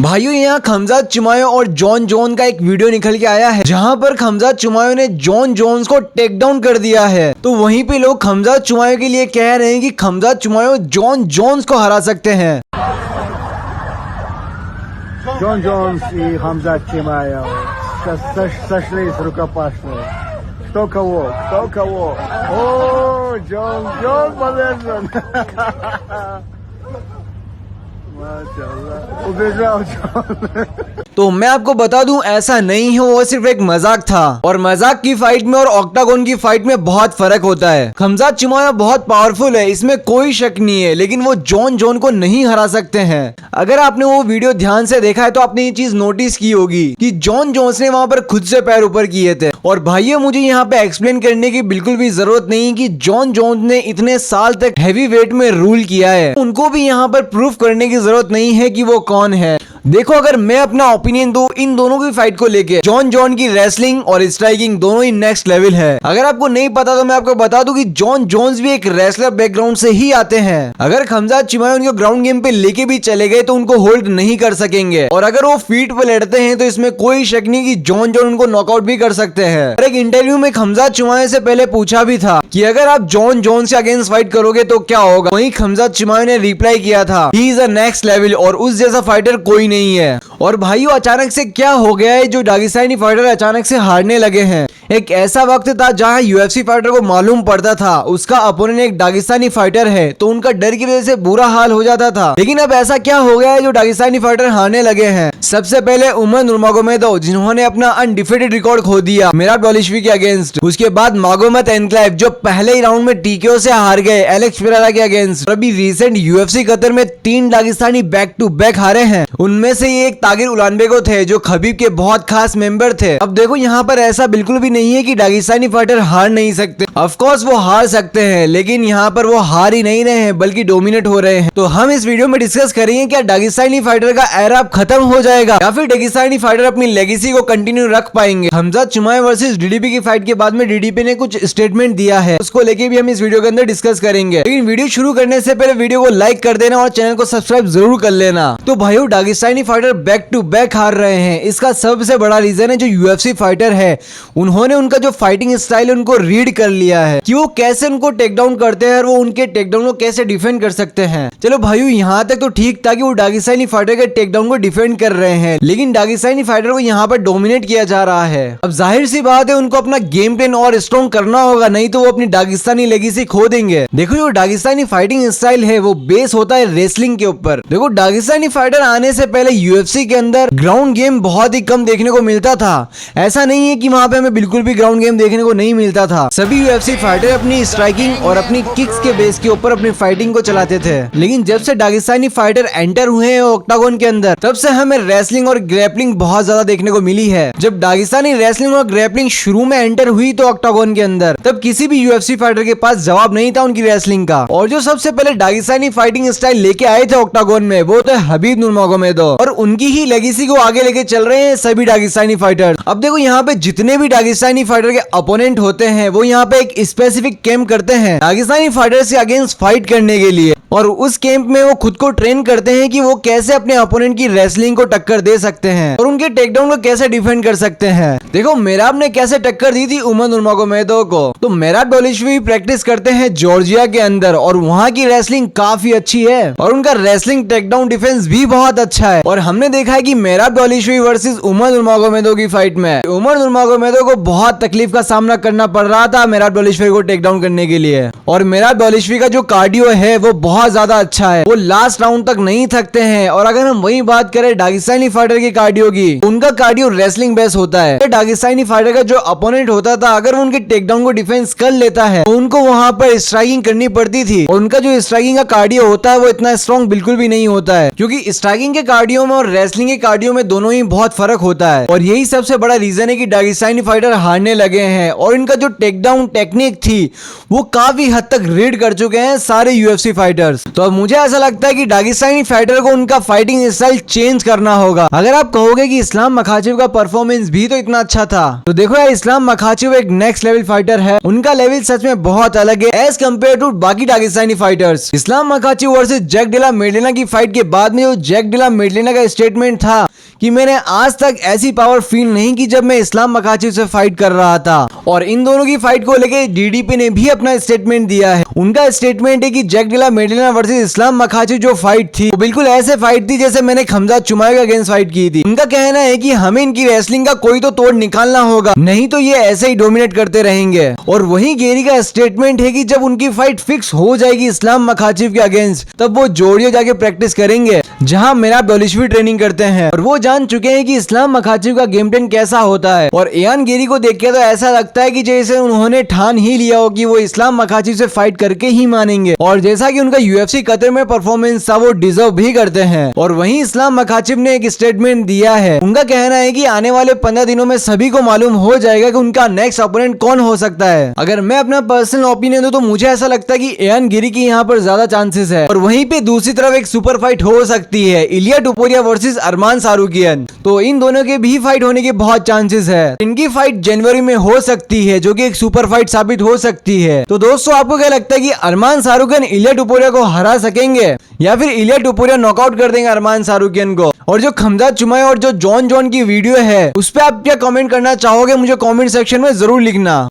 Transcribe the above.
भाइयों यहाँ खमजात चिमायो और जॉन जोन का एक वीडियो निकल के आया है जहाँ पर खमजात चिमायो ने जॉन जोन्स को टेक डाउन कर दिया है। तो वहीं पे लोग खमजात चिमायो के लिए कह रहे हैं कि खमजात चिमायो जॉन जोन्स को हरा सकते हैं। John Jones и Хамзат Чимаев сошлись рукопашные. Кто кого? Кто кого? О, Джон полезен. माशाल्लाह, убежал Джон। तो मैं आपको बता दूं ऐसा नहीं है, वो सिर्फ एक मजाक था और मजाक की फाइट में और ऑक्टागोन की फाइट में बहुत फर्क होता है। खमजात चिमायो बहुत पावरफुल है, इसमें कोई शक नहीं है, लेकिन वो जॉन जोन को नहीं हरा सकते हैं। अगर आपने वो वीडियो ध्यान से देखा है तो आपने ये चीज नोटिस की होगी कि जॉन जोन्स ने वहां पर खुद से पैर ऊपर किए थे। और भाइयों मुझे यहाँ पे एक्सप्लेन करने की बिल्कुल भी जरूरत नहीं कि जॉन जोन्स ने इतने साल तक हैवी वेट में रूल किया है, उनको भी यहाँ पर प्रूफ करने की जरूरत नहीं है कि वो कौन है। देखो अगर मैं अपना ओपिनियन दूं इन दोनों की फाइट को लेके, जॉन जोन की रेसलिंग और स्ट्राइकिंग दोनों ही नेक्स्ट लेवल है। अगर आपको नहीं पता तो मैं आपको बता दूं कि जॉन जोन्स भी एक रेसलर बैकग्राउंड से ही आते हैं। अगर खमजात चिमायो उनको ग्राउंड गेम पे लेके भी चले गए तो उनको होल्ड नहीं कर सकेंगे, और अगर वो फीट पे लड़ते हैं तो इसमें कोई शक नहीं कि जॉन जोन उनको नॉकआउट भी कर सकते हैं। और एक इंटरव्यू में खमजात चिमायो से पहले पूछा भी था कि अगर आप जॉन जोन से अगेंस्ट फाइट करोगे तो क्या होगा। वहीं खमजात चिमायो ने रिप्लाई किया था he is a next level और उस जैसा फाइटर कोई नहीं है। और भाइयों अचानक से क्या हो गया है जो दागिस्तानी फाइटर अचानक से हारने लगे हैं। एक ऐसा वक्त था जहां यूएफसी फाइटर को मालूम पड़ता था उसका अपोनेंट एक दागिस्तानी फाइटर है तो उनका डर की वजह से बुरा हाल हो जाता था। लेकिन अब ऐसा क्या हो गया है जो दागिस्तानी फाइटर हारने लगे हैं। सबसे पहले उमर नुरमागोमेदोव जिन्होंने अपना अनडिफीटेड रिकॉर्ड खो दिया मिराट डोलिशवी के अगेंस्ट। उसके बाद मागोमेद एनक्लेव जो पहले ही राउंड में टीकेओ से हार गए एलेक्स पेरेरा के अगेंस्ट। अभी रिसेंट यूएफसी कतर में 3 दागिस्तानी बैक टू बैक हारे हैं। उनमें से एक तागिर उलानबेगो थे जो खबीब के बहुत खास मेंबर थे। अब देखो यहाँ पर ऐसा बिल्कुल भी नहीं है कि दागिस्तानी फाइटर हार नहीं सकते। ऑफ कोर्स वो हार सकते हैं, लेकिन यहाँ पर वो हार ही नहीं रहे हैं बल्कि डोमिनेट हो रहे हैं। तो हम इस वीडियो में डिस्कस करेंगे क्या दागिस्तानी फाइटर का एरा अब खत्म हो जाएगा या फिर दागिस्तानी फाइटर अपनी लेगेसी को कंटिन्यू रख पाएंगे। खमजात चिमायो वर्सेस डीडीपी की फाइट के बाद में डीडीपी ने कुछ स्टेटमेंट दिया है, उसको लेके भी हम इस वीडियो के अंदर डिस्कस करेंगे। लेकिन वीडियो शुरू करने से पहले वीडियो को लाइक कर देना और चैनल को सब्सक्राइब जरूर कर लेना। तो भाइयों Dagestani fighter back to back हार रहे हैं, इसका सबसे बड़ा रीजन है जो यूएफसी फाइटर है उन्होंने उनका जो फाइटिंग स्टाइल है उनको रीड कर लिया है कि वो कैसे उनको टेक डाउन करते हैं और वो उनके टेक डाउन को कैसे डिफेंड कर सकते हैं। चलो भाइयों यहाँ तक तो ठीक था कि वो दागिस्तानी फाइटर के टेक डाउन को डिफेंड कर रहे हैं, लेकिन दागिस्तानी फाइटर को यहाँ पर डोमिनेट किया जा रहा है। अब जाहिर सी बात है उनको अपना गेम प्लान और स्ट्रॉन्ग करना होगा, नहीं तो वो अपनी दागिस्तानी लेगेसी खो देंगे। देखो जो दागिस्तानी फाइटिंग स्टाइल है वो बेस होता है रेसलिंग के ऊपर। देखो दागिस्तानी फाइटर आने से पहले यूएफसी के अंदर ग्राउंड गेम बहुत ही कम देखने को मिलता था। ऐसा नहीं है कि वहाँ पे हमें बिल्कुल भी ग्राउंड गेम देखने को नहीं मिलता था। सभी यूएफसी फाइटर अपनी स्ट्राइकिंग और अपनी किक्स के बेस के ऊपर अपनी फाइटिंग को चलाते थे। लेकिन जब से दागिस्तानी फाइटर एंटर हुए हैं ऑक्टागोन के अंदर तब से हमें रेसलिंग और ग्रैपलिंग बहुत ज्यादा देखने को मिली है। जब दागिस्तानी रेसलिंग और ग्रैपलिंग शुरू में एंटर हुई तो ऑक्टागोन के अंदर तब किसी भी यूएफसी फाइटर के पास जवाब नहीं था उनकी रेसलिंग का। और जो सबसे पहले दागिस्तानी फाइटिंग स्टाइल लेके आए थे ऑक्टागोन में वो तो हबीब नुरमागोमेदोव, और उनकी ही लेगेसी को आगे लेके चल रहे हैं सभी दागिस्तानी फाइटर। अब देखो यहाँ पे जितने भी दागिस्तानी फाइटर के अपोनेंट होते हैं वो यहाँ पे एक स्पेसिफिक कैंप करते हैं दागिस्तानी फाइटर से अगेंस्ट फाइट करने के लिए, और उस कैंप में वो खुद को ट्रेन करते हैं कि वो कैसे अपने अपोनेंट की रेसलिंग को टक्कर दे सकते हैं और उनके टेकडाउन को कैसे डिफेंड कर सकते हैं। देखो मेराब ने कैसे टक्कर दी थी उमर नुरमागोमेदोव को, तो मिराट डोलिशवी प्रैक्टिस करते हैं जॉर्जिया के अंदर और वहाँ की रेसलिंग काफी अच्छी है और उनका रेसलिंग टेकडाउन डिफेंस भी बहुत अच्छा है। और हमने देखा है कि मिराट डोलिशवी वर्सेस उमर नुरमागोमेदोव की फाइट में उमर नुरमागोमेदोव को बहुत तकलीफ का सामना करना पड़ रहा था मिराट डोलिशवी को टेक डाउन करने के लिए। और मिराट डोलिशवी का जो कार्डियो है वो बहुत ज्यादा अच्छा है, वो लास्ट राउंड तक नहीं थकते हैं। और अगर हम वही बात करें दागिस्तानी फाइटर के कार्डियो की, उनका कार्डियो रेसलिंग बेस होता है। दागिस्तानी फाइटर का जो अपोनेंट होता था अगर वो उनके टेक डाउन को डिफेंस कर लेता है तो उनको वहां पर स्ट्राइकिंग करनी पड़ती थी, और उनका जो स्ट्राइकिंग का कार्डियो होता है वो इतना स्ट्रॉन्ग बिल्कुल भी नहीं होता है, क्योंकि स्ट्राइकिंग के कार्डियो में और रेसलिंग के कार्डियो में दोनों ही बहुत फर्क होता है। और यही सबसे बड़ा बड़ा रीजन है कि दागिस्तानी फाइटर हारने लगे हैं और इनका जो टेक डाउन टेक्निक थी वो काफी हद तक रीड कर चुके हैं सारे यूएफसी फाइटर्स। तो अब मुझे ऐसा लगता है कि दागिस्तानी फाइटर को उनका फाइटिंग स्टाइल चेंज करना होगा। अगर आप कहोगे कि इस्लाम मखाचिव का परफॉर्मेंस भी तो इतना अच्छा था, तो देखो यार, इस्लाम मखाचिव एक नेक्स्ट लेवल फाइटर है। उनका लेवल सच में बहुत अलग है एज कम्पेयर टू बाकी दागिस्तानी फाइटर्स। इस्लाम मखाचिव वर्सेस जैक डेला मेडलेना की फाइट के बाद में जो जैक डेला मेडलेना का स्टेटमेंट था कि मैंने आज तक ऐसी पावर फील नहीं की जब मैं इस्लाम मखाचिव से फाइट कर रहा था। और इन दोनों की फाइट को लेके डीडीपी ने भी अपना स्टेटमेंट दिया है। उनका स्टेटमेंट है कि जैक डेला मेडलेना वर्सेस इस्लाम मखाचिव जो फाइट थी वो बिल्कुल ऐसे फाइट थी जैसे मैंने खमजात चिमायो के अगेंस्ट फाइट की थी। उनका कहना है कि हमें इनकी रेसलिंग का कोई तो तोड़ निकालना होगा, नहीं तो ये ऐसे ही डोमिनेट करते रहेंगे। और वहीं गेरी का स्टेटमेंट है कि जब उनकी फाइट फिक्स हो जाएगी इस्लाम मखाचिव के अगेंस्ट, तब वो जोड़ियो जाके प्रैक्टिस करेंगे जहां मेरा बॉलिशवी ट्रेनिंग करते हैं। और वो जान चुके हैं कि इस्लाम मखाचिव का गेम प्लान कैसा होता है। और इयान गेरी को देख के तो ऐसा लगता है कि जैसे उन्होंने ठान ही लिया हो कि वो इस्लाम मखाचिव से फाइट करके ही मानेंगे। और जैसा कि उनका यूएफसी कतर में परफॉर्मेंस था वो डिजर्व भी करते हैं। और वहीं इस्लाम मखाचिव ने एक स्टेटमेंट दिया है। उनका कहना है कि आने वाले 15 दिनों में सभी को मालूम हो जाएगा कि उनका नेक्स्ट ओपोनेंट कौन हो सकता है। अगर मैं अपना पर्सनल ओपिनियन दूं तो मुझे ऐसा लगता है कि इयान गेरी की यहाँ पर ज्यादा चांसेस है। और वहीं पे दूसरी तरफ एक सुपर फाइट हो सकती है, इलिया टुपुरिया वर्सेस अरमान सारूकियन। तो इन दोनों के भी फाइट होने के बहुत चांसेस है। इनकी फाइट जनवरी में हो सकती है जो कि एक सुपर फाइट साबित हो सकती है। तो दोस्तों, आपको क्या लगता है कि अरमान सारूकियन इलिया टुपुरिया को हरा सकेंगे या फिर इलिया टुपुरिया नॉकआउट कर देंगे अरमान सारूकियन को? और जो खमजात चिमायो और जो जॉन की वीडियो है उस पर आप क्या कमेंट करना चाहोगे मुझे कमेंट सेक्शन में जरूर लिखना।